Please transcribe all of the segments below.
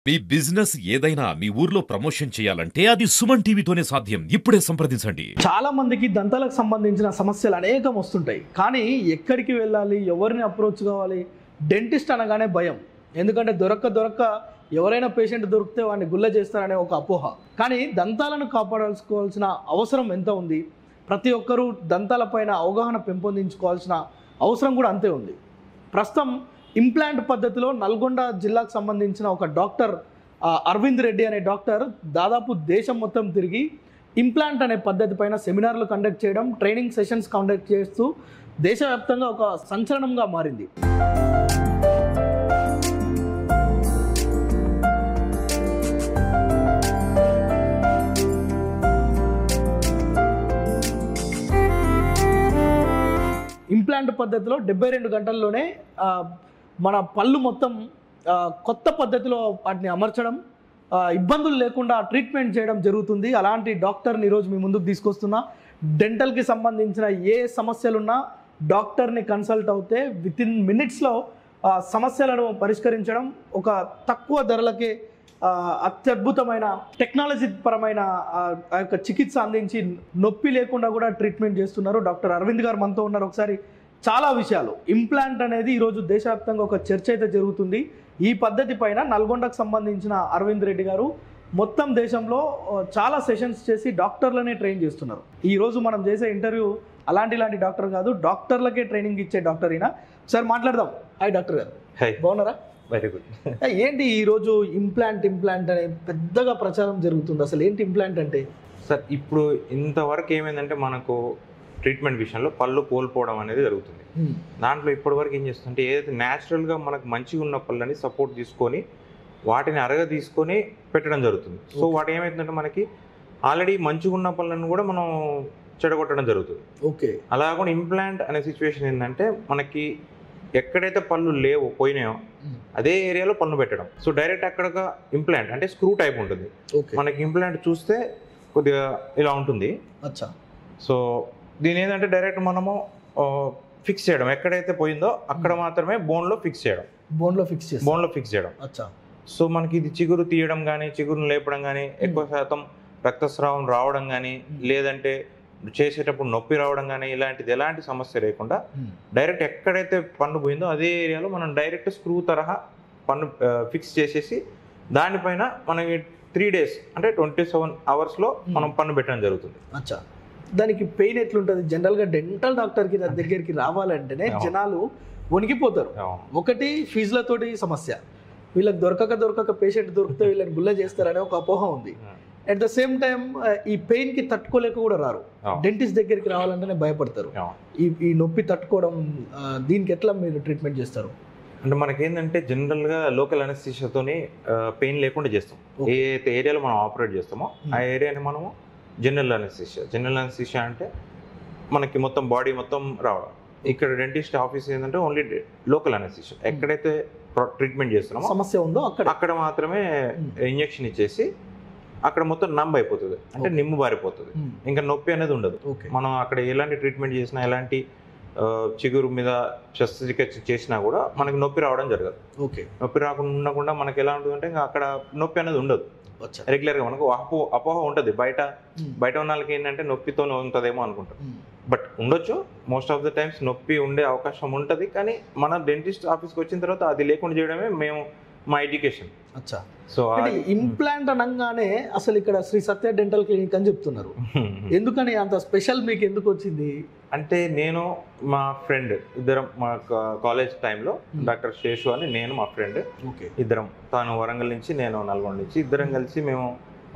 మీ business ఏదైనా మీ ఊర్లో promotion చేయాలంటే అది సుమన్ టీవీతోనే సాధ్యం. ఇప్పుడే సంప్రదించండి. చాలా మందికి దంతాలకు సంబంధించిన సమస్యలు అనేకం వస్తుంటాయి. కానీ ఎక్కడికి వెళ్ళాలి, ఎవరిని అప్రోచ్ కావాలి, డెంటిస్ట్ అనగానే భయం. ఎందుకంటే దొరక్క ఎవరైనా పేషెంట్ దొరికితే వాడిని గుల్ల చేస్తారనే ఒక అపోహ. కానీ దంతాలను కాపాడాల్సుకోవాల్సిన అవసరం ఎంత ఉంది, ప్రతి ఒక్కరూ దంతాలపైన అవగాహన పెంపొందించుకోవాల్సిన అవసరం కూడా అంతే ఉంది. ప్రస్తుతం ఇంప్లాంట్ పద్ధతిలో నల్గొండ జిల్లాకు సంబంధించిన ఒక డాక్టర్ అరవింద్ రెడ్డి అనే డాక్టర్ దాదాపు దేశం మొత్తం తిరిగి ఇంప్లాంట్ అనే పద్ధతి పైన సెమినార్లు కండక్ట్ చేయడం, ట్రైనింగ్ సెషన్స్ కండక్ట్ చేస్తూ దేశవ్యాప్తంగా ఒక సంచలనంగా మారింది. ఇంప్లాంట్ పద్ధతిలో 72 గంటల్లోనే మన పళ్ళు మొత్తం కొత్త పద్ధతిలో వాటిని అమర్చడం, ఇబ్బందులు లేకుండా ట్రీట్మెంట్ చేయడం జరుగుతుంది. అలాంటి డాక్టర్ని ఈరోజు మీ ముందుకు తీసుకొస్తున్నా. డెంటల్కి సంబంధించిన ఏ సమస్యలున్నా డాక్టర్ని కన్సల్ట్ అవుతే వితిన్ మినిట్స్లో సమస్యలను పరిష్కరించడం, ఒక తక్కువ ధరలకే అత్యద్భుతమైన టెక్నాలజీ పరమైన ఆ యొక్క చికిత్స అందించి నొప్పి లేకుండా కూడా ట్రీట్మెంట్ చేస్తున్నారు. డాక్టర్ అరవింద్ గారు మనతో ఉన్నారు. ఒకసారి చాలా విషయాలు, ఇంప్లాంట్ అనేది ఈరోజు దేశవ్యాప్తంగా ఒక చర్చ అయితే జరుగుతుంది. ఈ పద్ధతి పైన నల్గొండకు సంబంధించిన అరవింద్ రెడ్డి గారు మొత్తం దేశంలో చాలా సెషన్స్ చేసి డాక్టర్లనే ట్రైన్ చేస్తున్నారు. ఈరోజు మనం చేసే ఇంటర్వ్యూ అలాంటి డాక్టర్ కాదు, డాక్టర్లకే ట్రైనింగ్ ఇచ్చే డాక్టర్ అయినా. ఒకసారి మాట్లాడదాం. హాయ్ డాక్టర్ గారు, బాగున్నారా? Very good. ఏంటి ఈరోజు ఇంప్లాంట్ అనే పెద్దగా ప్రచారం జరుగుతుంది, అసలు ఏంటి ఇంప్లాంట్ అంటే? సార్, ఇప్పుడు ఇంతవరకు ఏమైందంటే మనకు ట్రీట్మెంట్ విషయంలో పళ్ళు కోల్పోవడం అనేది జరుగుతుంది. దాంట్లో ఇప్పటివరకు ఏం చేస్తుంటే ఏదైతే న్యాచురల్గా మనకు మంచిగా ఉన్న పళ్ళని సపోర్ట్ తీసుకొని వాటిని అరగ తీసుకొని పెట్టడం జరుగుతుంది. సో వాటి ఏమవుతుందంటే మనకి ఆల్రెడీ మంచిగా ఉన్న పళ్ళను కూడా మనం చెడగొట్టడం జరుగుతుంది. ఓకే. అలా కూడా ఇంప్లాంట్ అనే సిచ్యువేషన్ ఏంటంటే మనకి ఎక్కడైతే పళ్ళు లేవో పోయినాయో అదే ఏరియాలో పన్ను పెట్టడం. సో డైరెక్ట్ అక్కడ ఇంప్లాంట్ అంటే స్క్రూ టైప్ ఉంటుంది. మనకి ఇంప్లాంట్ చూస్తే కొద్దిగా ఇలా ఉంటుంది. అచ్చా. సో దీని ఏంటంటే డైరెక్ట్ మనము ఫిక్స్ చేయడం, ఎక్కడైతే పోయిందో అక్కడ మాత్రమే బోన్లో ఫిక్స్ చేయడం. అచ్చా. సో మనకి ఇది చిగురు తీయడం కానీ, చిగురును లేపడం కానీ, ఎక్కువ శాతం రక్తస్రావం రావడం కానీ, లేదంటే చేసేటప్పుడు నొప్పి రావడం కానీ, ఇలాంటిది ఎలాంటి సమస్య లేకుండా డైరెక్ట్ ఎక్కడైతే పన్ను పోయిందో అదే ఏరియాలో మనం డైరెక్ట్ స్క్రూ తరహా పన్ను ఫిక్స్ చేసేసి దానిపైన మనకి 3 days అంటే 27 hours మనం పన్ను పెట్టడం జరుగుతుంది. అచ్చా. దానికి పెయిన్ ఎట్లుంటుంది? జనరల్గా డెంటల్ డాక్టర్కి దగ్గరికి రావాలంటేనే జనాలు వణికిపోతారు. ఒకటి ఫీజులతోటి సమస్య, వీళ్ళకి దొరకక పేషెంట్ దొరికితే వీళ్ళని గుల్ల చేస్తారనే ఒక అపోహ ఉంది. అట్ ద సేమ్ టైం ఈ పెయిన్కి తట్టుకోలేక కూడా రారు, డెంటిస్ట్ దగ్గరికి రావాలంటేనే భయపడతారు. ఈ నొప్పి తట్టుకోవడం, దీనికి ఎట్లా మీరు ట్రీట్మెంట్ చేస్తారు? అంటే మనకేంటంటే జనరల్గా లోకల్ అనస్థీషియాతోని పెయిన్ లేకుండా చేస్తాం. ఏ ఏరియాలో మనం ఆపరేట్ చేస్తామో ఆ ఏరియాని మనము జనరల్ అనస్థీషియా అంటే మనకి మొత్తం బాడీ మొత్తం రావడం. ఇక్కడ డెంటిస్ట్ ఆఫీస్ ఏంటంటే ఓన్లీ లోకల్ అనస్థీషియా, ఎక్కడైతే ట్రీట్మెంట్ చేస్తున్నామో సమస్య ఉందో అక్కడ మాత్రమే ఇంజెక్షన్ ఇచ్చేసి అక్కడ మొత్తం నంబ్ అయిపోతుంది, అంటే నిమ్ము బారిపోతుంది. ఇంకా నొప్పి అనేది ఉండదు. మనం అక్కడ ఎలాంటి ట్రీట్మెంట్ చేసినా, ఎలాంటి చిగురు మీద శస్త్రచికిత్స చేసినా కూడా మనకి నొప్పి రావడం జరగదు. నొప్పి రాకుండా ఉండకుండా మనకి ఎలా ఉంటుందంటే ఇంకా అక్కడ నొప్పి అనేది ఉండదు. రెగ్యులర్గా మనకు అపోహ ఉంటుంది, బయట ఉన్న వాళ్ళకి ఏంటంటే నొప్పితో ఉంటుందేమో అనుకుంటారు. బట్ ఉండొచ్చు, మోస్ట్ ఆఫ్ ద టైమ్స్ నొప్పి ఉండే అవకాశం ఉంటుంది. కానీ మన డెంటిస్ట్ ఆఫీస్కి వచ్చిన తర్వాత అది లేకుండా చేయడమే మా ఎడ్యుకేషన్. అచ్చా. సో ఇంప్లాంట్ అనగానే అసలు ఇక్కడ శ్రీ సత్య డెంటల్ క్లినిక్ అని చెప్తున్నారు. ఎందుకని అంత స్పెషల్ మీకు ఎందుకు వచ్చింది? అంటే నేను మా ఫ్రెండ్ ఇద్దరం, మా కాలేజ్ టైంలో డాక్టర్ శేషు అని నేను, మా ఫ్రెండ్ ఇద్దరం, తాను వరంగల్ నుంచి, నేను నల్గొండ నుంచి, ఇద్దరం కలిసి మేము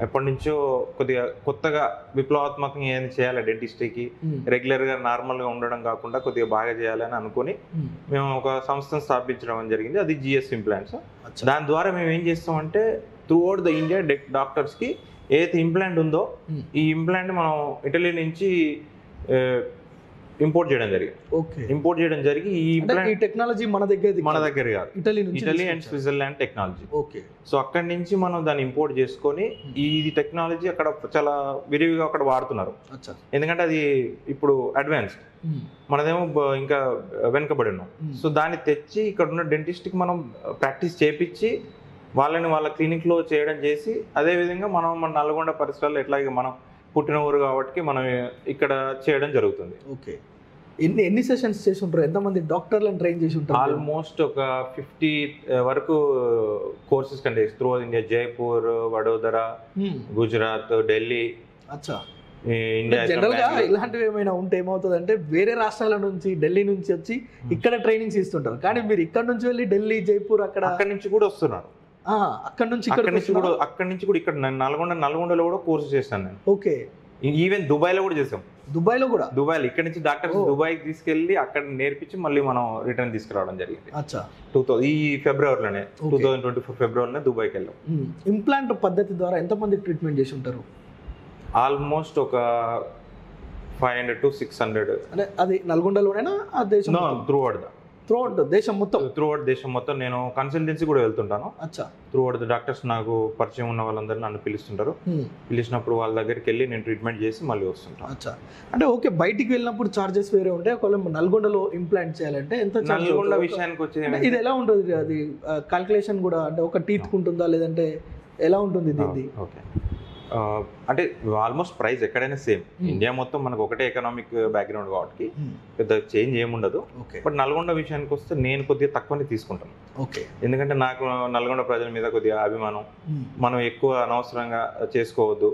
ఎప్పటి నుంచో కొద్దిగా కొత్తగా విప్లవాత్మకంగా ఏం చేయాలి డెంటిస్ట్రీకి, రెగ్యులర్గా నార్మల్గా ఉండడం కాకుండా కొద్దిగా బాగా చేయాలని అనుకుని మేము ఒక సంస్థను స్థాపించడం జరిగింది. అది జిఎస్ ఇంప్లాంట్స్. దాని ద్వారా మేము ఏం చేస్తామంటే త్రూఅవుట్ ద ఇండియా డాక్టర్స్కి ఏదైతే ఇంప్లాంట్ ఉందో ఈ ఇంప్లాంట్ మనం ఇటలీ నుంచి ఇంపోర్ట్ చేయడం జరిగి ఈ టెక్నాలజీ మన దగ్గర కాదు, Italy and Switzerland technology. So అక్కడి నుంచి మనం దాన్ని ఇంపోర్ట్ చేసుకొని ఈ టెక్నాలజీ అక్కడ చాలా విరివిగా అక్కడ వాడుతున్నారు. ఎందుకంటే అది ఇప్పుడు అడ్వాన్స్డ్, మనదేమో ఇంకా వెనుకబడి ఉన్నాం. సో దాన్ని తెచ్చి ఇక్కడ ఉన్న డెంటిస్ట్కి మనం ప్రాక్టీస్ చేపించి వాళ్ళని వాళ్ళ క్లినిక్లో చేయడం చేసి అదేవిధంగా మనం మన నల్గొండ పరిసరాల్లో ఎట్లాగే మనం పుట్టిన ఊరు కాబట్టి మనం ఇక్కడ చేయడం జరుగుతుంది. ఓకే, ఎన్ని సెషన్స్ చేసి ఉంటారు? ఎంతమంది డాక్టర్లను ట్రైన్ చేసి ఉంటారు? ఆల్మోస్ట్ ఒక 50 వరకు courses conduct through India, Jaipur, Vadodara, Gujarat, Delhi. అచ్చా, ఇండియా. జనరల్ గా ఇలాంటివి ఏమైనా ఉంటే ఏమవుతుంది అంటే వేరే రాష్ట్రాల నుంచి, ఢిల్లీ నుంచి వచ్చి ఇక్కడ ట్రైనింగ్స్ ఇస్తుంటారు, కానీ మీరు ఇక్కడ నుంచి వెళ్ళి ఢిల్లీ, జైపూర్ అక్కడి నుంచి కూడా వస్తున్నారు. అక్కడ నుంచి ఇక్కడ నల్గొండలో కూడా కోర్సు చేశాను నేను. ఓకే, ఈవెన్ దుబాయ్ లో కూడా చేసాం. దుబాయ్లో ఇక్కడ నుంచి డాక్టర్స్ దుబాయ్కి తీసుకెళ్లి అక్కడ నేర్పించి మళ్ళీ మనం రిటర్న్ తీసుకురావడం జరిగింది. అచ్చా, ఈ ఫిబ్రవరిలోనే 2024 ఫిబ్రవరిలోనే దుబాయ్కి వెళ్ళాం. ఇంప్లాంట్ పద్ధతి ద్వారా ఎంతమంది ట్రీట్మెంట్ చేసి ఉంటారు? ఆల్మోస్ట్ ఒక 500 to 600. అంటే అది నల్గొండలోనేనా? త్రూఅవుట్ దేశం మొత్తం నేను కన్సల్టెన్సీ కూడా వెళ్తుంటాను. అచ్చా, త్రూఅవుట్ డాక్టర్స్ నాకు పరిచయం ఉన్న వాళ్ళందరూ నన్ను పిలుస్తుంటారు. పిలిచినప్పుడు వాళ్ళ దగ్గరికి వెళ్ళి నేను ట్రీట్మెంట్ చేసి మళ్ళీ వస్తుంటాను. అచ్చా, అంటే ఓకే, బయటికి వెళ్ళినప్పుడు చార్జెస్ వేరే ఉంటాయి. ఒకవేళ నల్గొండలో ఇంప్లాంట్ చేయాలంటే ఎంత? నల్గొండ విషయానికి వచ్చేది ఇది ఎలా ఉంటుంది? అది కాల్కులేషన్ కూడా అంటే ఒక టీత్ ఉంటుందా లేదంటే ఎలా ఉంటుంది దీన్ని? ఓకే, అంటే ఆల్మోస్ట్ ప్రైస్ ఎక్కడైనా సేమ్. ఇండియా మొత్తం మనకు ఒకటే ఎకనామిక్ బ్యాక్గ్రౌండ్ కాబట్టి పెద్ద చేంజ్ ఏముండదు. బట్ నల్గొండ విషయానికి వస్తే నేను కొద్దిగా తక్కువనే తీసుకుంటాను. ఓకే, ఎందుకంటే నాకు నల్గొండ ప్రజల మీద కొద్దిగా అభిమానం. మనం ఎక్కువ అనవసరంగా చేసుకోవద్దు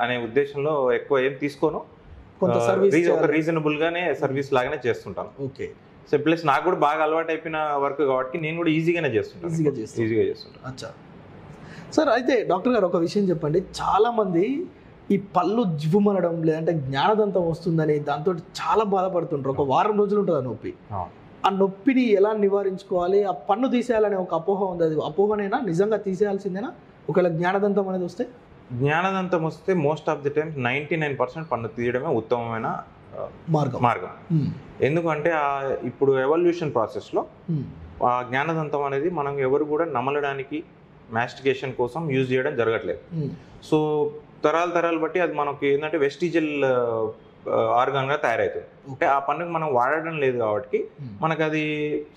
అనే ఉద్దేశంలో ఎక్కువ ఏం తీసుకోను. ఒక రీజనబుల్ గానే సర్వీస్ లాగానే చేస్తుంటాను. ఓకే, సో ప్లస్ నాకు కూడా బాగా అలవాటు అయిపోయిన వర్క్ కాబట్టి నేను కూడా ఈజీగా చేస్తుంటాను. అచ్చా సార్, అయితే డాక్టర్ గారు ఒక విషయం చెప్పండి. చాలామంది ఈ పళ్ళు జివ్వుమనడం లేదంటే జ్ఞానదంతం వస్తుందని దాంతో చాలా బాధపడుతుంటారు. ఒక వారం రోజులు ఉంటుంది ఆ నొప్పి. ఆ నొప్పిని ఎలా నివారించుకోవాలి? ఆ పన్ను తీసేయాలనే ఒక అపోహ ఉంది. అది అపోహనేనా? నిజంగా తీసేయాల్సిందేనా ఒకవేళ జ్ఞానదంతం అనేది వస్తే? జ్ఞానదంతం వస్తే మోస్ట్ ఆఫ్ ది టైమ్ 99% పన్ను తీయడమే ఉత్తమమైన మార్గం. ఎందుకంటే ఇప్పుడు ఎవల్యూషన్ ప్రాసెస్లో ఆ జ్ఞానదంతం అనేది మనం ఎవరు కూడా నమలడానికి, మాస్టికేషన్ కోసం యూజ్ చేయడం జరగట్లేదు. సో తరాలు బట్టి అది మనకి ఏంటంటే వెస్టిజల్ ఆర్గాన్గా తయారవుతుంది. అంటే ఆ పన్నుకి మనం వాడడం లేదు కాబట్టి మనకు అది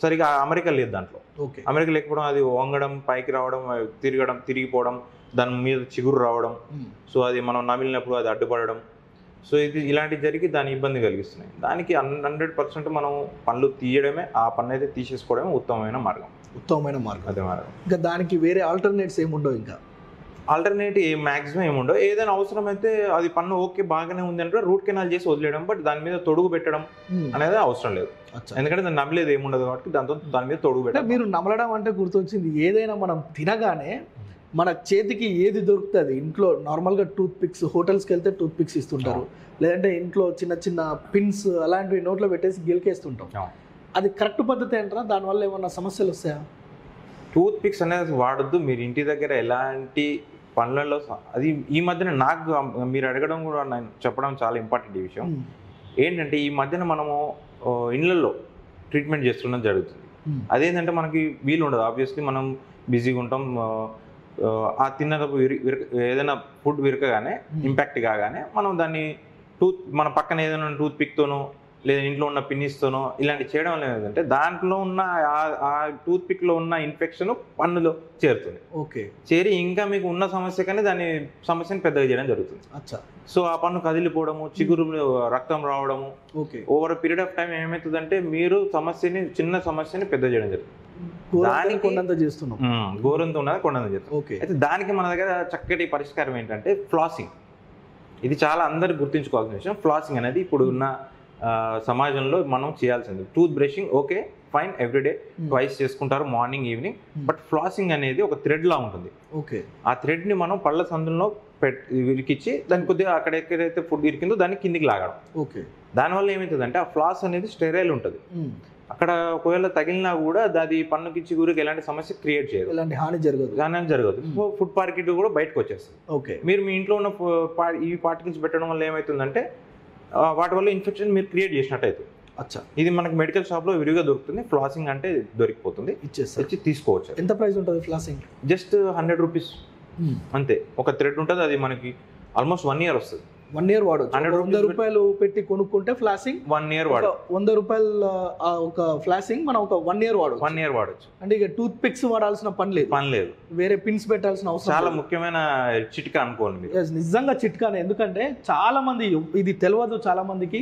సరిగా అమెరికా లేదు దాంట్లో. అమెరికా లేకపోవడం, అది వంగడం, పైకి రావడం, తిరిగిపోవడం, దాని మీద చిగురు రావడం, సో అది మనం నమిలినప్పుడు అది అడ్డుపడడం, సో ఇలాంటివి జరిగి దాని ఇబ్బంది కలిగిస్తున్నాయి. దానికి 100% మనం పళ్ళు తీయడమే, ఆ పన్ను అయితే తీసేసుకోవడమే ఉత్తమమైన మార్గం. అదే మార్గం. ఇంకా దానికి వేరే ఆల్టర్నేట్స్ ఏముండవు? ఇంకా ఆల్టర్నేటివ్ మ్యాక్సిమం ఏముండవు. ఏదైనా అవసరం అయితే అది పన్ను ఓకే బాగానే ఉంది అంటే రూట్ కెనాల్ చేసి వదిలేయడం, బట్ దాని మీద తొడుగు పెట్టడం అనేది అవసరం లేదు. ఎందుకంటే దాన్ని నమ్మలేదు ఏముండదు కాబట్టి దాని మీద తొడుగు పెట్టడం. మీరు నమలడం అంటే గుర్తొచ్చింది, ఏదైనా మనం తినగానే మన చేతికి ఏది దొరుకుతుంది ఇంట్లో, నార్మల్గా టూత్ పిక్స్, హోటల్స్కి వెళ్తే టూత్ పిక్స్ ఇస్తుంటారు, లేదంటే ఇంట్లో చిన్న పిన్స్ అలాంటివి నోట్లో పెట్టేసి గిలికేస్తుంటాం. అది కరెక్ట్ పద్ధతి అంటారా? దానివల్ల ఏమన్నా సమస్యలు వస్తాయా? టూత్ పిక్స్ అనేది వాడద్దు. మీరు ఇంటి దగ్గర ఎలాంటి పనులలో అది ఈ మధ్యన నాకు మీరు అడగడం కూడా నేను చెప్పడం చాలా ఇంపార్టెంట్ ఈ విషయం ఏంటంటే, ఈ మధ్యన మనము ఇళ్ళల్లో ట్రీట్మెంట్ చేస్తున్నది జరుగుతుంది. అదేంటంటే మనకి వీలు ఉండదు. ఆబ్వియస్లీ మనం బిజీగా ఉంటాం. ఆ తిన్నప్పుడు ఏదైనా ఫుడ్ విరకగానే, ఇంపాక్ట్ కాగానే మనం దాన్ని మన పక్కన ఏదైనా టూత్ పిక్తోనో లేదా ఇంట్లో ఉన్న పిన్నిస్తోనో ఇలాంటి చేయడం వల్ల ఏంటంటే దాంట్లో ఉన్న ఆ టూత్ పిక్లో ఉన్న ఇన్ఫెక్షన్ పన్నులో చేరుతుంది. ఓకే, చేరి ఇంకా మీకు ఉన్న సమస్య కానీ దాని సమస్యను పెద్దగా చేయడం జరుగుతుంది. అచ్చా, సో ఆ పన్ను కదిలిపోవడము, చిగురు రక్తం రావడము, ఓవర్ పీరియడ్ ఆఫ్ టైం ఏమవుతుందంటే మీరు చిన్న సమస్యని పెద్ద చేయడం జరుగుతుంది. దానికి కొండంత చేస్తున్నాం, ఘోరంతో ఉన్నది కొండంత చేస్తాం. అయితే దానికి మన దగ్గర చక్కటి పరిష్కారం ఏంటంటే ఫ్లాసింగ్. ఇది చాలా అందరు గుర్తుంచుకోవాల్సిన విషయం. ఫ్లాసింగ్ అనేది ఇప్పుడు ఉన్న సమాజంలో మనం చేయాల్సింది. Tooth brushing okay fine, everyday twice చేసుకుంటారు, మార్నింగ్ ఈవినింగ్. బట్ ఫ్లాసింగ్ అనేది ఒక థ్రెడ్ లా ఉంటుంది. ఓకే, ఆ థ్రెడ్ని మనం పళ్ళ సందులో విరికిచ్చి దాన్ని కొద్దిగా అక్కడ ఎక్కడైతే ఫుడ్ ఇరికిందో దాన్ని కిందికి లాగడం. ఓకే, దానివల్ల ఏమవుతుందంటే ఆ ఫ్లాస్ అనేది స్టెరైల్ ఉంటుంది. అక్కడ ఒకవేళ తగిలినా కూడా అది పన్నుకి, చిగురుకి ఎలాంటి సమస్య క్రియేట్ చేయదు, ఎలాంటి హాని జరగదు. సో ఫుడ్ పార్టికల్ కూడా బయటకు వచ్చేస్తుంది. ఓకే, మీరు మీ ఇంట్లో ఉన్న ఈ పార్టికల్స్ పెట్టడం వల్ల ఏమవుతుందంటే వాటి వల్ల ఇన్ఫెక్షన్ మీరు క్రియేట్ చేసినట్టు అవుతుంది. అచ్చా, ఇది మనకి మెడికల్ షాప్లో విరిగా దొరుకుతుంది. ఫ్లాసింగ్ అంటే దొరికిపోతుంది, వచ్చి తీసుకోవచ్చు. ఎంత ప్రైస్ ఉంటుంది ఫ్లాసింగ్? జస్ట్ 100 రూపీస్ అంతే. ఒక థ్రెడ్ ఉంటుంది, అది మనకి ఆల్మోస్ట్ 1 year వస్తుంది. 1 year వాడొచ్చు. 100 రూపాయలు పెట్టి కొనుక్కుంటే ఫ్లాసింగ్ 1 year వాడచ్చు. 100 రూపాయలు ఒక ఫ్లాసింగ్ మనం ఒక 1 year వాడచ్చు. 1 year వాడచ్చు. అంటే ఇక టూత్ పిక్స్ వాడాల్సిన పని లేదు, వేరే పిన్స్ పెట్టాల్సిన అవసరం. చాలా ముఖ్యమైన చిట్కా అనుకోండి మీరు. నిజంగా చిట్కానే. ఎందుకంటే చాలా మంది ఇది తెలియదు, చాలా మందికి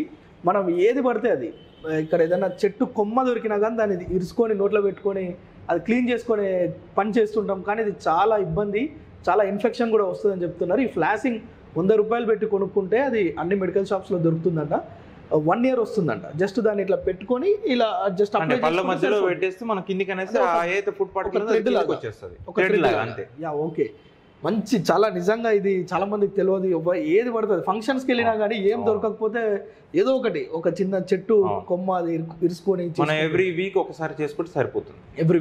మనం ఏది పడితే అది ఇక్కడ ఏదైనా చెట్టు కొమ్మ దొరికినా కానీ దాన్ని ఇరుసుకొని నోట్లో పెట్టుకొని అది క్లీన్ చేసుకొని పని చేస్తుంటాం, కానీ ఇది చాలా ఇబ్బంది, చాలా ఇన్ఫెక్షన్ కూడా వస్తుందని చెప్తున్నారు. ఈ ఫ్లాసింగ్ 100 రూపాయలు పెట్టి కొనుక్కుంటే అది అన్ని మెడికల్ షాప్స్లో దొరుకుతుందంట. 1 year వస్తుందంట. జస్ట్ దాన్ని ఇట్లా పెట్టుకొని ఇలా జస్ట్ పళ్ళ మధ్యలో పెట్టేస్తే మన కిందికి అనేసి ఏదైతే ఫుడ్ పార్టికల్ వచ్చేస్తుంది. అంతే. యా ఓకే, మంచి. చాలా నిజంగా ఇది చాలా మందికి తెలియదు. ఏది పడుతుంది ఫంక్షన్స్కి వెళ్ళినా కానీ ఏం దొరకకపోతే ఏదో ఒకటి ఒక చిన్న చెట్టు కొమ్మ అది ఇరుసుకొని మనం ఎవ్రీ వీక్ ఒకసారి చేసుకుంటే సరిపోతుంది. ఎవ్రీ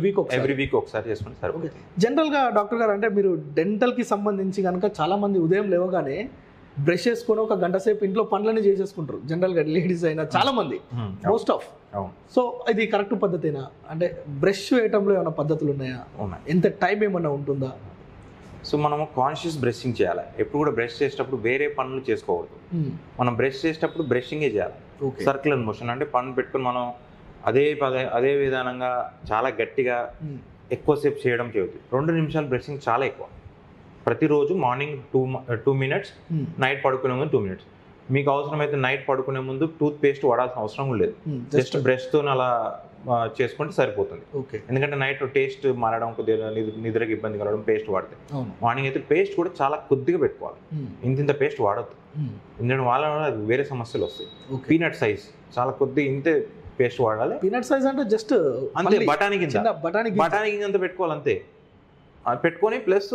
వీక్ ఒకసారి చేసుకుంటే సరిపోతుంది. జనరల్గా డాక్టర్ గారు అంటే మీరు డెంటల్కి సంబంధించి కనుక చాలా మంది ఉదయం లేవగానే బ్రష్ చేసుకొని ఒక గంట సేపు ఇంట్లో పనులన్నీ చేసేసుకుంటారు. జనరల్గా లేడీస్ అయినా చాలా మంది, మోస్ట్ ఆఫ్. సో ఇది కరెక్ట్ పద్ధతేనా? అంటే బ్రష్ వేయటంలో ఏమైనా పద్ధతులు ఉన్నాయా? ఎంత టైం ఏమన్నా ఉంటుందా? సో మనము కాన్షియస్ బ్రషింగ్ చేయాలి. ఎప్పుడు కూడా బ్రష్ చేసేటప్పుడు వేరే పనులు చేసుకోకూడదు. మనం బ్రష్ చేసేటప్పుడు బ్రషింగే చేయాలి. సర్క్యులర్ మోషన్ అంటే పన్ను పెట్టుకుని మనం అదే విధానంగా చాలా గట్టిగా ఎక్కువసేపు చేయడం చేయవద్దు. 2 నిమిషాలు బ్రషింగ్ చాలా ఎక్కువ. ప్రతిరోజు మార్నింగ్ 2 minutes, నైట్ పడుకునే ముందు 2 minutes. మీకు అవసరమైతే నైట్ పడుకునే ముందు టూత్ పేస్ట్ వాడాల్సిన అవసరం లేదు. జస్ట్ బ్రష్తో అలా చేసుకుంటే సరిపోతుంది. ఎందుకంటే నైట్ టేస్ట్ మారడం, కొద్దిగా నిద్రకి ఇబ్బంది కలగడం పేస్ట్ వాడితే. మార్నింగ్ అయితే పేస్ట్ కూడా చాలా కొద్దిగా పెట్టుకోవాలి. ఇంత పేస్ట్ వాడద్దు, ఎందుకంటే వాళ్ళ వేరే సమస్యలు వస్తాయి. పీనట్ సైజ్ చాలా కొద్దిగా ఇంతే పేస్ట్ వాడాలి. పీనట్ సైజ్ అంటే జస్ట్ అంతే, బఠానీ గింజ అంత పెట్టుకోవాలి అంతే. పెట్టుకొని ప్లస్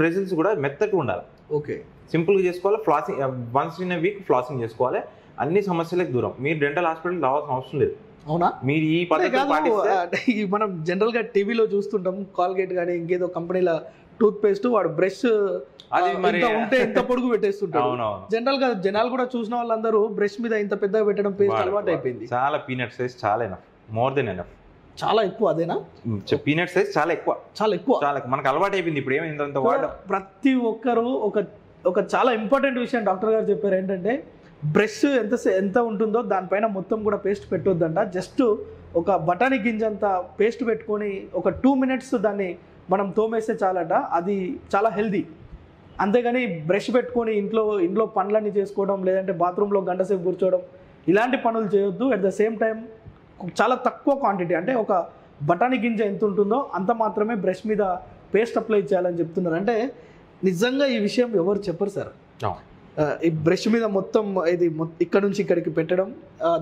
బ్రషిల్స్ కూడా మెత్తగా ఉండాలి. ఓకే, సింపుల్గా చేసుకోవాలి. Flossing once in a week flossing చేసుకోవాలి. అన్ని సమస్యలకు దూరం. మీరు డెంటల్ హాస్పిటల్ రావాల్సిన అవసరం లేదు. అవునా? మీరు ఈ పద్ధతి మనం జనరల్గా టీవీలో చూస్తుంటాం, కాల్గేట్ కానీ ఇంకేదో కంపెనీల టూత్ పేస్ట్ వాడు బ్రష్ అది మరి ఉంటే ఇంత పొడుగు పెట్టేస్తుంటారు. జనరల్ గా జనాలు కూడా చూసిన వాళ్ళందరూ బ్రష్ మీద ఇంత పెద్దగా పెట్టడం పేస్ట్ అలవాటు అయిపోయింది. చాలా పీనట్ సైజ్ చాలా ఎనఫ్, మోర్ దెన్ ఎనఫ్. చాలా ఎక్కువ అదేనా? పీనట్ సైజ్ చాలా ఎక్కువ మనకు అలవాటు అయిపోయింది. ఇప్పుడు ఏమైంది అంత వాడడం. ప్రతి ఒక్కరు ఒక చాలా ఇంపార్టెంట్ విషయం డాక్టర్ గారు చెప్పారు ఏంటంటే, బ్రష్ ఎంత ఉంటుందో దానిపైన మొత్తం కూడా పేస్ట్ పెట్టొద్దంట. జస్ట్ ఒక బఠానీ గింజ అంత పేస్ట్ పెట్టుకొని ఒక 2 minutes దాన్ని మనం తోమేస్తే చాలట. అది చాలా హెల్దీ. అంతేగాని బ్రష్ పెట్టుకొని ఇంట్లో పనులన్నీ చేసుకోవడం, లేదంటే బాత్రూంలో గంట సేపు కూర్చోవడం, ఇలాంటి పనులు చేయొద్దు. అట్ ద సేమ్ టైం చాలా తక్కువ క్వాంటిటీ, అంటే ఒక బఠానీ గింజ ఎంత ఉంటుందో అంత మాత్రమే బ్రష్ మీద పేస్ట్ అప్లై చేయాలని చెప్తున్నారు. అంటే నిజంగా ఈ విషయం ఎవరు చెప్పరు సార్. ఈ బ్రష్ మీద మొత్తం ఇది ఇక్కడ నుంచి ఇక్కడికి పెట్టడం,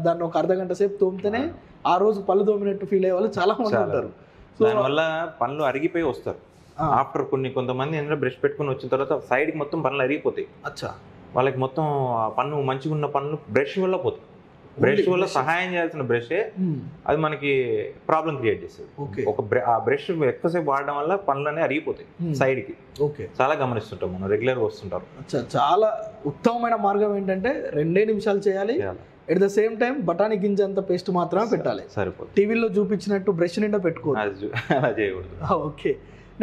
దాన్ని ఒక అర్ధగంట సేపు తోమితేనే ఆ రోజు పళ్ళు తోమినట్టు ఫీల్ అయ్యే వాళ్ళు చాలా మంది ఉంటారు. దానివల్ల పనులు అరిగిపోయి వస్తారు. ఆఫ్టర్ కొంతమంది ఏంటంటే బ్రష్ పెట్టుకుని వచ్చిన తర్వాత సైడ్కి మొత్తం పనులు అరిగిపోతాయి. అచ్చా, వాళ్ళకి మొత్తం పన్ను మంచిగా ఉన్న పనులు బ్రష్ వల్ల పోతాయి. బ్రష్ వల్ల సహాయం చేయాల్సిన బ్రషే అది మనకి ప్రాబ్లం క్రియేట్ చేస్తుంది. ఆ బ్రష్ ఎక్కువసేపు వాడడం వల్ల పనులనే అరిగిపోతాయి సైడ్ కి. చాలా గమనిస్తుంటాం మనం, రెగ్యులర్ గా వస్తుంటారు. చాలా ఉత్తమమైన మార్గం ఏంటంటే 2 నిమిషాలు చేయాలి. ఎట్ ద సేమ్ టైం బఠానీ గింజ అంత పేస్ట్ మాత్రమే పెట్టాలి. సరిపోతుంది. టీవీలో చూపించినట్టు బ్రష్ నిండా పెట్టుకోవాలి. అలా చేయకూడదు. ఓకే,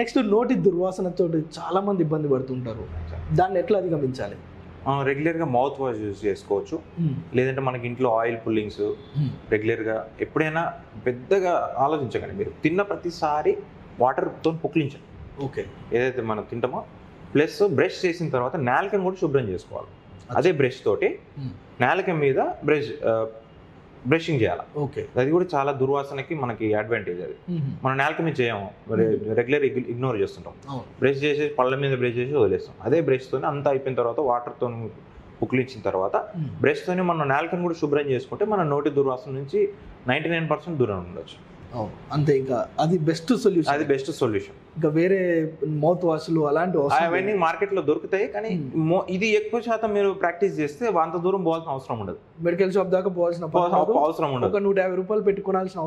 నెక్స్ట్ నోటి దుర్వాసనతో చాలా మంది ఇబ్బంది పడుతుంటారు. దాన్ని ఎట్లా అధిగమించాలి? రెగ్యులర్గా మౌత్ వాష్ యూజ్ చేసుకోవచ్చు. లేదంటే మనకి ఇంట్లో ఆయిల్ పుల్లింగ్స్ రెగ్యులర్గా ఎప్పుడైనా పెద్దగా ఆలోచించకండి. మీరు తిన్న ప్రతిసారి వాటర్తో పుక్లించండి. ఓకే, ఏదైతే మనం తింటామో ప్లస్ బ్రష్ చేసిన తర్వాత నాలుకను కూడా శుభ్రం చేసుకోవాలి. అదే బ్రష్ తోటి నాలుక మీద బ్రషింగ్ చేయాలి. ఓకే, అది కూడా చాలా దుర్వాసనకి మనకి అడ్వాంటేజ్. అది మనం నాలుక మీద చేయము, రెగ్యులర్ ఇగ్నోర్ చేస్తుంటాం. బ్రష్ చేసి పళ్ళ మీద బ్రష్ చేసి వదిలేస్తాం. అదే బ్రష్తోనే అంతా అయిపోయిన తర్వాత వాటర్తో పుక్లించిన తర్వాత బ్రష్తోనే మనం నాలుకను కూడా శుభ్రం చేసుకుంటే మన నోటి దుర్వాసన నుంచి 99% దూరం ఉండొచ్చు. అంతే, ఇంకా అది బెస్ట్ సొల్యూషన్. ఇంకా వేరే మౌత్ వాష్లు అలాంటి అవన్నీ మార్కెట్లో దొరుకుతాయి, కానీ ఇది ఎక్కువ శాతం మీరు ప్రాక్టీస్ చేస్తే అంత దూరం పోవాల్సిన అవసరం ఉండదు. మెడికల్ షాప్ దాకా పోవాల్సిన అవసరం ఉండదు. ఒక 150 రూపాయలు పెట్టుకోవాల్సిన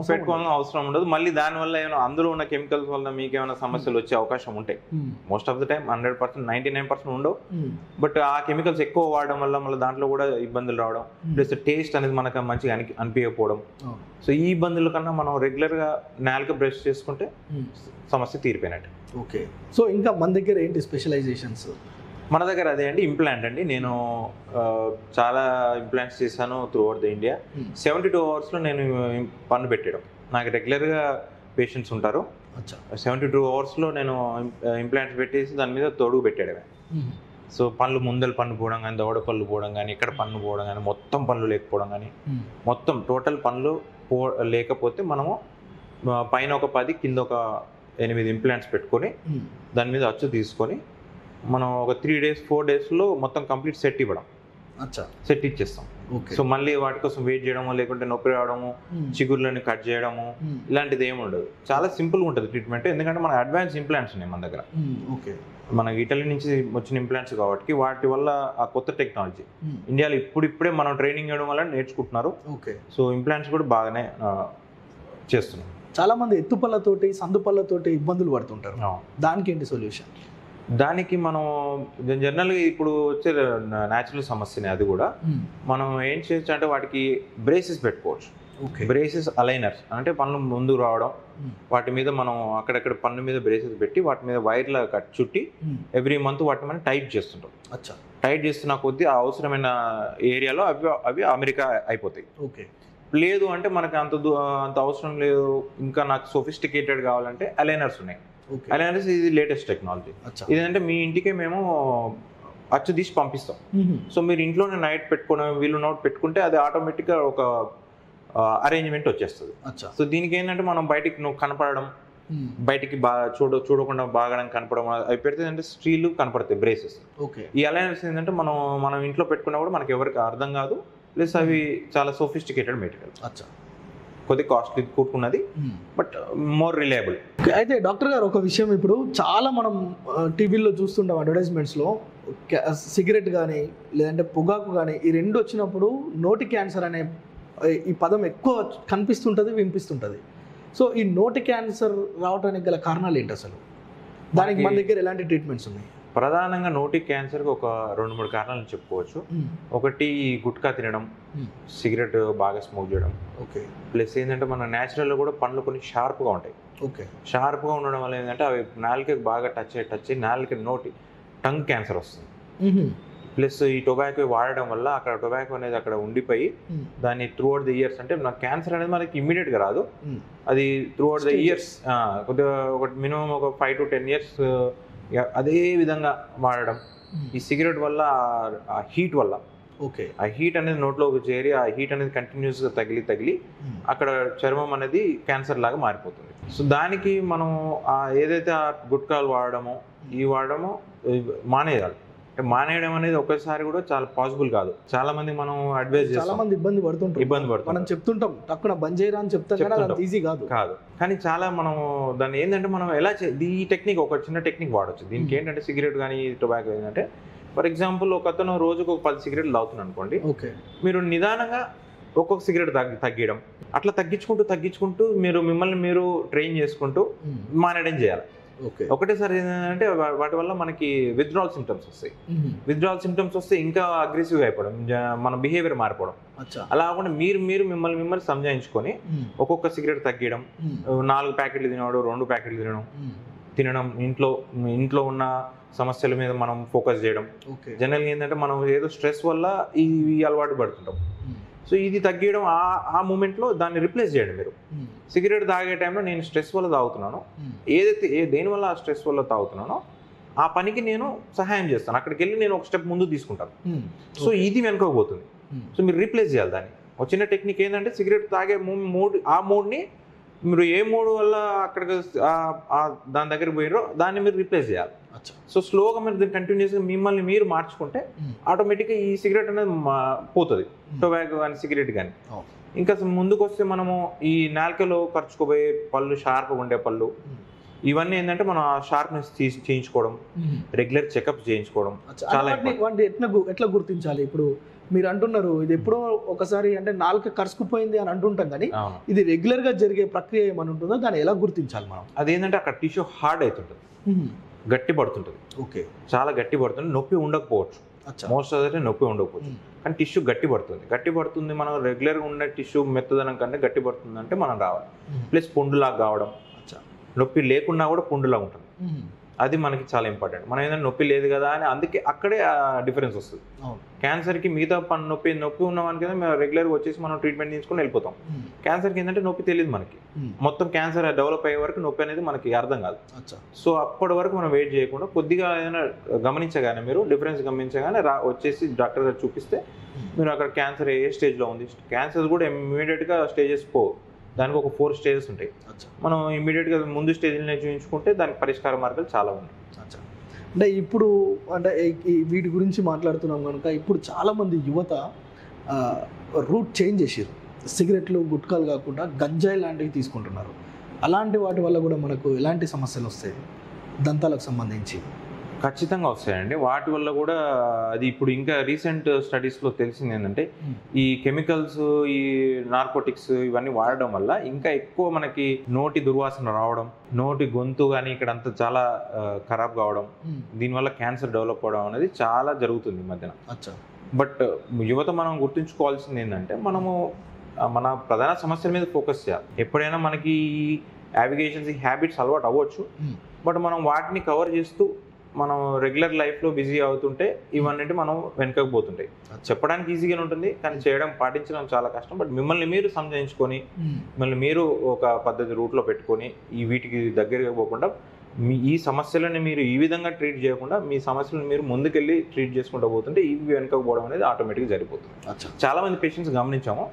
అవసరం ఉండదు. మళ్ళీ దానివల్ల ఏమైనా అందులో ఉన్న కెమికల్స్ వల్ల మీకు ఏమైనా సమస్యలు వచ్చే అవకాశం ఉంటాయి. మోస్ట్ ఆఫ్ ద టైం 100%, 99% ఉండవు. బట్ ఆ కెమికల్స్ ఎక్కువ వాడడం వల్ల మళ్ళీ దాంట్లో కూడా ఇబ్బందులు రావడం, ప్లస్ టేస్ట్ అనేది మనకు మంచిగా అనిపించకపోవడం. సో ఈ ఇబ్బందుల కన్నా మనం రెగ్యులర్గా నాలుక బ్రష్ చేసుకుంటే సమస్య తీరిపోయినట్టు. ఓకే, సో ఇంకా మన దగ్గర ఏంటి స్పెషలైజేషన్స్? మన దగ్గర అదే అండి ఇంప్లాంట్ అండి. నేను చాలా ఇంప్లాంట్స్ చేశాను త్రూ అవుట్ ద ఇండియా. 72 అవర్స్లో నేను పన్ను పెట్టడం. నాకు రెగ్యులర్గా పేషెంట్స్ ఉంటారు. 72 అవర్స్లో నేను ఇంప్లాంట్స్ పెట్టేసి దాని మీద తొడుగు పెట్టేయడమే. సో పళ్ళు ముందల పన్ను పోవడం కానీ, దవడ పళ్ళు పోవడం కానీ, ఇక్కడ పన్ను పోవడం కానీ, మొత్తం పళ్ళు లేకపోవడం కానీ, మొత్తం టోటల్ పళ్ళు లేకపోతే మనము పైన ఒక 10 కింద ఒక 8 ఇంప్లాంట్స్ పెట్టుకొని దాని మీద అచ్చు తీసుకొని మనం ఒక 3 days 4 daysలో మొత్తం కంప్లీట్ సెట్ ఇవ్వడం. సెట్ ఇచ్చేస్తాం. సో మళ్ళీ వాటి కోసం వెయిట్ చేయడము, లేకుంటే నొప్పి రావడము, చిగుర్లని కట్ చేయడము, ఇలాంటిది ఏమి ఉండదు. చాలా సింపుల్గా ఉంటుంది ట్రీట్మెంట్. ఎందుకంటే మన అడ్వాన్స్ ఇంప్లాంట్స్ ఉన్నాయి మన దగ్గర. మన ఇటలీ నుంచి వచ్చిన ఇంప్లాంట్స్ కాబట్టి వాటి వల్ల ఆ కొత్త టెక్నాలజీ ఇండియాలో ఇప్పుడిప్పుడే మనం ట్రైనింగ్ ఇవ్వడం వల్ల నేర్చుకుంటున్నారు. సో ఇంప్లాంట్స్ కూడా బాగానే చేస్తున్నాం. చాలా మంది ఎత్తుపళ్ళతోటి సందుపళ్ళతోటి ఇబ్బందులు పడుతుంటారు. దానికి ఏంటి సొల్యూషన్? దానికి మనం జనరల్గా ఇప్పుడు వచ్చే న్యాచురల్ సమస్యనే అది కూడా. మనం ఏం చేయొచ్చు అంటే వాటికి బ్రేసెస్ పెట్టుకోవచ్చు. బ్రేసెస్ అలైనర్స్ అంటే పన్ను ముందుకు రావడం, వాటి మీద మనం అక్కడక్కడ పన్ను మీద బ్రేసెస్ పెట్టి వాటి మీద వైర్ల కట్ చుట్టి ఎవ్రీ మంత్ వాటిని మనం టైట్ చేస్తుంటాం. టైట్ చేస్తున్న కొద్దీ ఆ అవసరమైన ఏరియాలో అవి అమెరికా అయిపోతాయి. లేదు అంటే మనకి అంత అవసరం లేదు, ఇంకా నాకు సొఫిస్టికేటెడ్ కావాలంటే అలైనర్స్ ఉన్నాయి. అలైనర్స్ ఇది లేటెస్ట్ టెక్నాలజీ. ఇదంటే మీ ఇంటికే మేము అచ్చు తీసి పంపిస్తాం. సో మీరు ఇంట్లోనే నైట్ పెట్టుకుని వీళ్ళు నోట్ పెట్టుకుంటే అది ఆటోమేటిక్గా ఒక అరేంజ్మెంట్ వచ్చేస్తుంది. సో దీనికి ఏంటంటే మనం బయటికి నువ్వు కనపడడం, బయటికి బాగా చూడకుండా బాగడం కనపడడం అవి పెడితే అంటే స్టీల్ కనపడతాయి బ్రేసెస్. ఈ అలైనర్స్ ఏంటంటే మనం ఇంట్లో పెట్టుకున్నా కూడా మనకి ఎవరికి అర్థం కాదు. ప్లస్ అవి చాలా సోఫిస్టికేటెడ్ మెటీరియల్, కొద్ది కాస్ట్లీ కూడుకున్నది, బట్ మోర్ రిలయబుల్. అయితే డాక్టర్ గారు ఒక విషయం, ఇప్పుడు చాలా మనం టీవీలో చూస్తుంటాం అడ్వర్టైజ్మెంట్స్లో, సిగరెట్ కానీ లేదంటే పొగాకు కానీ ఈ రెండు వచ్చినప్పుడు నోటి క్యాన్సర్ అనే ఈ పదం ఎక్కువ కనిపిస్తుంటుంది, వినిపిస్తుంటుంది. సో ఈ నోటి క్యాన్సర్ రావడానికి గల కారణాలు ఏంటి అసలు? దానికి మన దగ్గర ఎలాంటి ట్రీట్మెంట్స్ ఉన్నాయి? ప్రధానంగా నోటి క్యాన్సర్కి ఒక 2-3 కారణాలు చెప్పుకోవచ్చు. ఒకటి గుట్కా తినడం, సిగరెట్ బాగా స్మోక్ చేయడం. ప్లస్ ఏంటంటే మన న్యాచురల్లో కూడా పండ్లు కొన్ని షార్ప్గా ఉంటాయి. షార్ప్గా ఉండడం వల్ల ఏంటంటే అవి నాలుకకి బాగా టచ్ అయ్యి నాలుక నోటి టంగ్ క్యాన్సర్ వస్తుంది. ప్లస్ ఈ టొబాకో వాడడం వల్ల అక్కడ టొబాకో అనేది అక్కడ ఉండిపోయి దాన్ని త్రూ అవుట్ ద ఇయర్స్, అంటే నా క్యాన్సర్ అనేది మనకి ఇమ్మీడియట్గా రాదు, అది త్రూ అవుట్ ద ఇయర్స్ కొద్దిగా ఒక మినిమం ఒక 5 to 10 years అదే విధంగా వాడడం. ఈ సిగరెట్ వల్ల ఆ హీట్ వల్ల ఆ హీట్ అనేది నోట్లోకి చేరి ఆ హీట్ అనేది కంటిన్యూస్గా తగిలి అక్కడ చర్మం అనేది క్యాన్సర్ లాగా మారిపోతుంది. సో దానికి మనం ఏదైతే ఆ గుట్కాలు వాడడమో మానేయాలి. మానేయడం అనేది ఒకేసారి కూడా చాలా పాసిబుల్ కాదు. చాలా మంది మనం అడ్వైజ్ చేస్తాం, చాలా మంది ఇబ్బంది పడుతుంటారు. మనం చెప్తుంటాం తక్కువ బంద్ చేయరా అని చెప్తాం, ఈజీ కాదు. కానీ చాలా మనం దాన్ని ఏంటంటే మనం ఎలా ఈ టెక్నిక్ ఒక చిన్న టెక్నిక్ వాడచ్చు. దీనికి ఏంటంటే సిగరెట్ కానీ టొబాకో ఏంటంటే ఫర్ ఎగ్జాంపుల్ ఒకతను రోజుకు ఒక 10 సిగరెట్లు తాగుతున్నాడు అనుకోండి, మీరు నిదానంగా ఒక్కొక్క సిగరెట్ తగ్గించడం, అట్లా తగ్గించుకుంటూ మిమ్మల్ని మీరు ట్రైన్ చేసుకుంటూ మానేయడం చేయాలి. ఒకటేసారి ఏంటంటే వాటి వల్ల మనకి విత్డ్రాల్ సిమ్టమ్స్ వస్తాయి. విత్డ్రాల్ సిమ్టమ్స్ వస్తే ఇంకా అగ్రెసివ్గా అయిపోవడం, మన బిహేవియర్ మారిపోవడం. అలా కాకుండా మీరు మిమ్మల్ని సంజాయించుకొని ఒక్కొక్క సిగరెట్ తగ్గించడం, 4 ప్యాకెట్లు తినడం, 2 ప్యాకెట్లు తినడం, ఇంట్లో ఉన్న సమస్యల మీద మనం ఫోకస్ చేయడం. జనరల్గా ఏంటంటే మనం ఏదో స్ట్రెస్ వల్ల ఈ అలవాటు పడుతుంటాం. సో ఇది తగ్గించడం, ఆ మూమెంట్లో దాన్ని రిప్లేస్ చేయడం. మీరు సిగరెట్ తాగే టైంలో నేను స్ట్రెస్ వల్ల తాగుతున్నాను, దేనివల్ల ఆ స్ట్రెస్ వల్ల తాగుతున్నానో ఆ పనికి నేను సహాయం చేస్తాను, అక్కడికి వెళ్ళి నేను ఒక స్టెప్ ముందు తీసుకుంటాను. సో ఇది వెనుకపోతుంది. సో మీరు రీప్లేస్ చేయాలి దాన్ని. ఒక చిన్న టెక్నిక్ ఏంటంటే సిగరెట్ తాగే మూడ్ని మీరు ఏ మూడు వల్ల అక్కడికి దాని దగ్గర పోయారో దాన్ని మీరు రీప్లేస్ చేయాలి. సో స్లోగా మీరు కంటిన్యూస్గా మిమ్మల్ని మీరు మార్చుకుంటే ఆటోమేటిక్గా ఈ సిగరెట్ అనేది పోతుంది, టొబాకో కానీ సిగరెట్ కానీ. ఇంకా ముందుకు వస్తే మనము ఈ నాలుకలో ఖర్చుకోబోయే పళ్ళు, షార్ప్గా ఉండే పళ్ళు, ఇవన్నీ ఏంటంటే మనం ఆ షార్ప్నెస్ చేయించుకోవడం, రెగ్యులర్ చెకప్స్ చేయించుకోవడం చాలా. ఎట్లా గుర్తించాలి? ఇప్పుడు మీరు అంటున్నారు ఇది ఎప్పుడో ఒకసారి అంటే నాలుక కరుచుకుపోయింది అని అంటుంటాం, కానీ ఇది రెగ్యులర్ గా జరిగే ప్రక్రియ ఏమని ఉంటుందో దాన్ని ఎలా గుర్తించాలి మనం? అదేంటంటే అక్కడ టిష్యూ హార్డ్ అవుతుంటుంది, గట్టి పడుతుంటుంది. చాలా గట్టి పడుతుంది, నొప్పి ఉండకపోవచ్చు, మోస్ట్ ఆఫ్ ద టైం నొప్పి ఉండకపోవచ్చు, కానీ టిష్యూ గట్టి పడుతుంది. మనం రెగ్యులర్గా ఉన్న టిష్యూ మెత్తదనం కంటే గట్టి పడుతుంది అంటే మనం రావాలి. ప్లస్ పుండులాగా కావడం, నొప్పి లేకున్నా కూడా పుండులాగా ఉంటుంది. అది మనకి చాలా ఇంపార్టెంట్. మనం ఏదైనా నొప్పి లేదు కదా అని అందుకే అక్కడే డిఫరెన్స్ వస్తుంది. క్యాన్సర్కి మిగతా నొప్పి ఉన్న వానికి మేము రెగ్యులర్గా వచ్చేసి మనం ట్రీట్మెంట్ తీసుకొని వెళ్ళిపోతాం. క్యాన్సర్కి ఏంటంటే నొప్పి తెలియదు మనకి, మొత్తం క్యాన్సర్ డెవలప్ అయ్యే వరకు నొప్పి అనేది మనకి అర్థం కాదు. సో అప్పటి వరకు మనం వెయిట్ చేయకుండా కొద్దిగా ఏదైనా గమనించగానే, మీరు డిఫరెన్స్ గమనించగానే వచ్చేసి డాక్టర్ గారు చూపిస్తే మీరు అక్కడ క్యాన్సర్ ఏ స్టేజ్లో ఉంది, క్యాన్సర్ కూడా ఇమ్మీడియట్గా స్టేజెస్ పోవు, దానికి ఒక 4 స్టేజెస్ ఉంటాయి. మనం ఇమ్మీడియట్గా ముందు స్టేజ్ని చూపించుకుంటే దానికి పరిష్కార మార్గాలు చాలా ఉన్నాయి. అంటే ఇప్పుడు అంటే వీటి గురించి మాట్లాడుతున్నాం కనుక ఇప్పుడు చాలామంది యువత రూట్ చేంజ్ చేసారు, సిగరెట్లు గుట్కాలు కాకుండా గంజాయి లాంటివి తీసుకుంటున్నారు. అలాంటి వాటి వల్ల కూడా మనకు ఎలాంటి సమస్యలు వస్తాయి దంతాలకు సంబంధించి? ఖచ్చితంగా వస్తాయండి. వాటి వల్ల కూడా అది ఇప్పుడు ఇంకా రీసెంట్ స్టడీస్లో తెలిసింది ఏంటంటే ఈ కెమికల్స్, ఈ నార్కోటిక్స్ ఇవన్నీ వాడడం వల్ల ఇంకా ఎక్కువ మనకి నోటి దుర్వాసన రావడం, నోటి గొంతు కానీ ఇక్కడంతా చాలా ఖరాబ్ కావడం, దీనివల్ల క్యాన్సర్ డెవలప్ అవడం అనేది చాలా జరుగుతుంది ఈ మధ్యన. బట్ యువత మనం గుర్తుంచుకోవాల్సింది ఏంటంటే మనము మన ప్రధాన సమస్యల మీద ఫోకస్ చేయాలి. ఎప్పుడైనా మనకి యావిగేషన్స్, ఈ హ్యాబిట్స్ అలవాటు అవ్వచ్చు, బట్ మనం వాటిని కవర్ చేస్తూ మనం రెగ్యులర్ లైఫ్లో బిజీ అవుతుంటే ఇవన్నీ మనం వెనకకు పోతుంటాయి. చెప్పడానికి ఈజీగానే ఉంటుంది, కానీ చేయడం, పాటించడం చాలా కష్టం. బట్ మిమ్మల్ని మీరు సంజయించుకొని, మిమ్మల్ని మీరు ఒక పద్ధతి రూట్లో పెట్టుకొని ఈ వీటికి దగ్గరగా పోకుండా ఈ సమస్యలను మీరు ఈ విధంగా ట్రీట్ చేయకుండా మీ సమస్యలను మీరు ముందుకెళ్ళి ట్రీట్ చేసుకుంటూ పోతుంటే ఇవి వెనకకు పోవడం అనేది ఆటోమేటిక్గా జరిగిపోతుంది. చాలా మంది పేషెంట్స్ గమనించాము,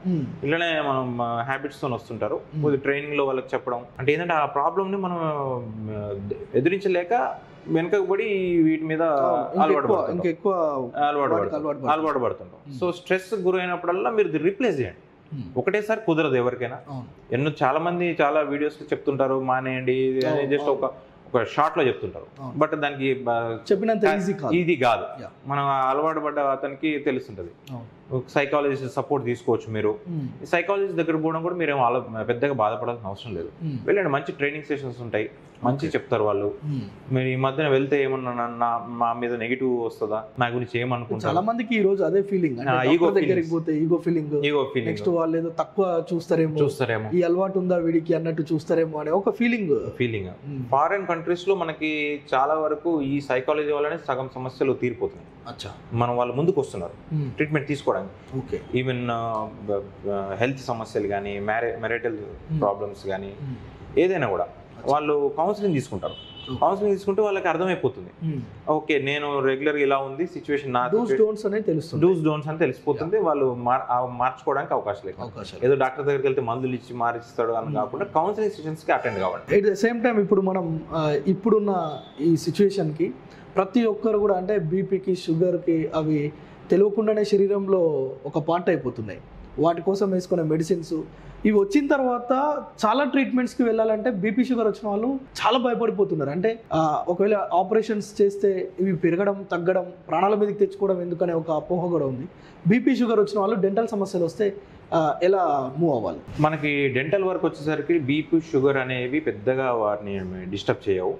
ఇలానే మనం హ్యాబిట్స్తో వస్తుంటారు. ట్రైనింగ్లో వాళ్ళకి చెప్పడం అంటే ఏంటంటే ఆ ప్రాబ్లమ్ని మనం ఎదిరించలేక వెనకకు పడి వీటి మీద అలవాటు పడుతుంటాం. సో స్ట్రెస్ గురైనప్పుడల్లా మీరు రీప్లేస్ చేయండి. ఒకటేసారి కుదరదు ఎవరికైనా. చాలా మంది చాలా వీడియోస్ చెప్తుంటారు మానేయండి, జస్ట్ ఒక షార్ట్ లో చెప్తుంటారు, బట్ దానికి చెప్పినంత ఈజీ కాదు. మనం అలవాటు పడ్డ అతనికి తెలుస్తుంటది. సైకాలజిస్ట్ సపోర్ట్ తీసుకోవచ్చు. మీరు సైకాలజిస్ట్ దగ్గర పోవడం కూడా మీరు పెద్దగా బాధపడాల్సిన అవసరం లేదు. వెళ్ళండి, మంచి ట్రైనింగ్ సెషన్స్ ఉంటాయి, మంచి చెప్తారు వాళ్ళు. మీరు ఈ మధ్యన వెళ్తే ఏమన్నా మా మీద నెగిటివ్ వస్తుందా, నా గురించి ఏమనుకుంటారు? చాలా మందికి ఈ రోజు అదే ఫీలింగ్, దగ్గరికి పోతే ఈగో ఫీలింగ్, నెక్స్ట్ వాళ్ళు ఏదో తక్కువ చూస్తారేమో, ఈ అలవాటు ఉందా వీడికి అన్నట్టు చూస్తారేమో అనే ఒక ఫీలింగ్. ఫారెన్ కంట్రీస్ లో మనకి చాలా వరకు ఈ సైకాలజీ వల్లనే సగం సమస్యలు తీరిపోతున్నాయి. మనం వాళ్ళు ముందుకు వస్తున్నారు ట్రీట్మెంట్ తీసుకోవడానికి. ఈవెన్ హెల్త్ సమస్యలు కానీ, మ్యారిటల్ ప్రాబ్లమ్స్ కానీ, ఏదైనా కూడా వాళ్ళు కౌన్సిలింగ్ తీసుకుంటారు. కౌన్సిలింగ్ తీసుకుంటే వాళ్ళకి అర్థమైపోతుంది, ఓకే నేను రెగ్యులర్ ఇలా ఉంది సిచ్యువేషన్, నా డూస్ డోన్స్ అని తెలిసిపోతుంది. వాళ్ళు మార్చుకోవడానికి అవకాశం లేదు. ఏదో డాక్టర్ దగ్గరికి వెళ్తే మందులు ఇచ్చి మారిస్తాడు అని కాకుండా కౌన్సిలింగ్ సెషన్స్ కి అటెండ్ కావాలి. ఎట్ ద సేమ్ టైం ఇప్పుడు మనం ఇప్పుడున్న ఈ సిచ్యువేషన్ కి ప్రతి ఒక్కరు కూడా అంటే బీపీకి, షుగర్కి అవి తెలియకుండానే శరీరంలో ఒక పార్ట్ అయిపోతున్నాయి. వాటి కోసం వేసుకునే మెడిసిన్స్ ఇవి వచ్చిన తర్వాత చాలా ట్రీట్మెంట్స్కి వెళ్ళాలంటే బీపీ షుగర్ వచ్చిన వాళ్ళు చాలా భయపడిపోతున్నారు. అంటే ఒకవేళ ఆపరేషన్స్ చేస్తే ఇవి పెరగడం, తగ్గడం, ప్రాణాల మీదకి తెచ్చుకోవడం ఎందుకనే ఒక అపోహ కూడా ఉంది. బీపీ షుగర్ వచ్చిన వాళ్ళు డెంటల్ సమస్యలు వస్తే ఎలా మూవ్ అవ్వాలి? మనకి డెంటల్ వర్క్ వచ్చేసరికి బీపీ షుగర్ అనేవి పెద్దగా వాటిని డిస్టర్బ్ చేయవు.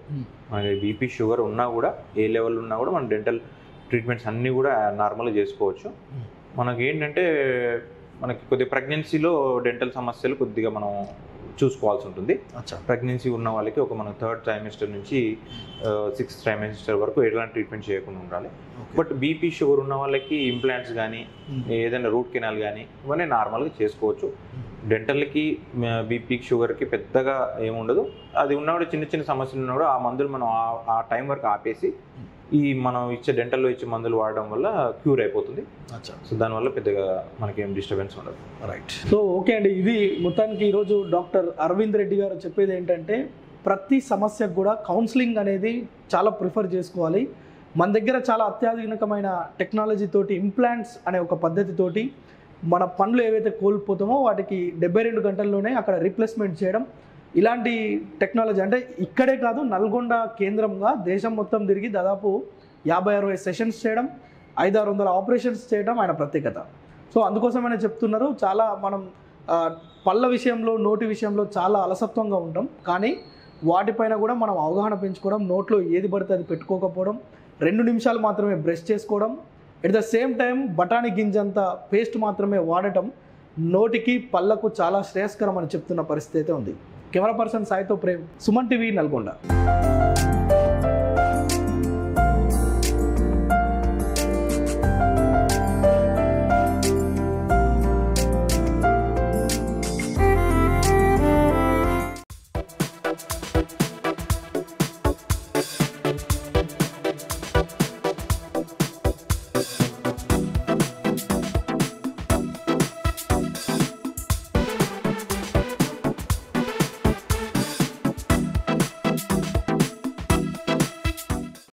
మనకి బీపీ షుగర్ ఉన్నా కూడా, ఏ లెవెల్ ఉన్నా కూడా మన డెంటల్ ట్రీట్మెంట్స్ అన్నీ కూడా నార్మల్గా చేసుకోవచ్చు. మనకి ఏంటంటే మనకి కొద్దిగా ప్రెగ్నెన్సీలో డెంటల్ సమస్యలు కొద్దిగా మనం చూసుకోవాల్సి ఉంటుంది. ప్రెగ్నెన్సీ ఉన్న వాళ్ళకి ఒక మనం 3rd ట్రైమెస్టర్ నుంచి 6th ట్రైమెస్టర్ వరకు ఎలాంటి ట్రీట్మెంట్ చేయకుండా ఉండాలి. బట్ బీపీ షుగర్ ఉన్న వాళ్ళకి ఇంప్లాంట్స్ కానీ, ఏదైనా రూట్ కెనాల్ కానీ ఇవన్నీ నార్మల్గా చేసుకోవచ్చు. డెంటల్కి బీపీ షుగర్కి పెద్దగా ఏముండదు. అది ఉన్నా కూడా చిన్న చిన్న సమస్యలు ఉన్నా కూడా ఆ మందులు మనం ఆ టైం వరకు ఆపేసి ఈ మనం ఇచ్చే డెంటల్లో ఇచ్చే మందులు వాడడం వల్ల క్యూర్ అయిపోతుంది. సో దానివల్ల పెద్దగా మనకి ఏం డిస్టర్బెన్స్ ఉండదు. రైట్. సో ఓకే అండి, ఇది మొత్తానికి ఈరోజు డాక్టర్ అరవింద్ రెడ్డి గారు చెప్పేది ఏంటంటే ప్రతి సమస్యకు కూడా కౌన్సిలింగ్ అనేది చాలా ప్రిఫర్ చేసుకోవాలి. మన దగ్గర చాలా అత్యాధునికమైన టెక్నాలజీ తోటి, ఇంప్లాంట్స్ అనే ఒక పద్ధతితోటి మన పనులు ఏవైతే కోల్పోతామో వాటికి 72 గంటల్లోనే అక్కడ రీప్లేస్మెంట్ చేయడం, ఇలాంటి టెక్నాలజీ అంటే ఇక్కడే కాదు నల్గొండ కేంద్రంగా దేశం మొత్తం తిరిగి దాదాపు 50-60 సెషన్స్ చేయడం, 500-600 ఆపరేషన్స్ చేయడం ఆయన ప్రత్యేకత. సో అందుకోసమైనా చెప్తున్నారు, చాలా మనం పళ్ళ విషయంలో, నోటి విషయంలో చాలా అలసత్వంగా ఉంటాం, కానీ వాటిపైన కూడా మనం అవగాహన పెంచుకోవడం, నోట్లో ఏది పడితే అది పెట్టుకోకపోవడం, 2 నిమిషాలు మాత్రమే బ్రష్ చేసుకోవడం, ఎట్ ద సేమ్ టైం బఠానీ గింజంత పేస్ట్ మాత్రమే వాడటం నోటికి, పళ్ళకు చాలా శ్రేయస్కరం అని చెప్తున్న పరిస్థితి అయితే ఉంది. కెమెరా పర్సన్ సాయితో ప్రేమ్, సుమన్ టీవీ, నల్గొండ.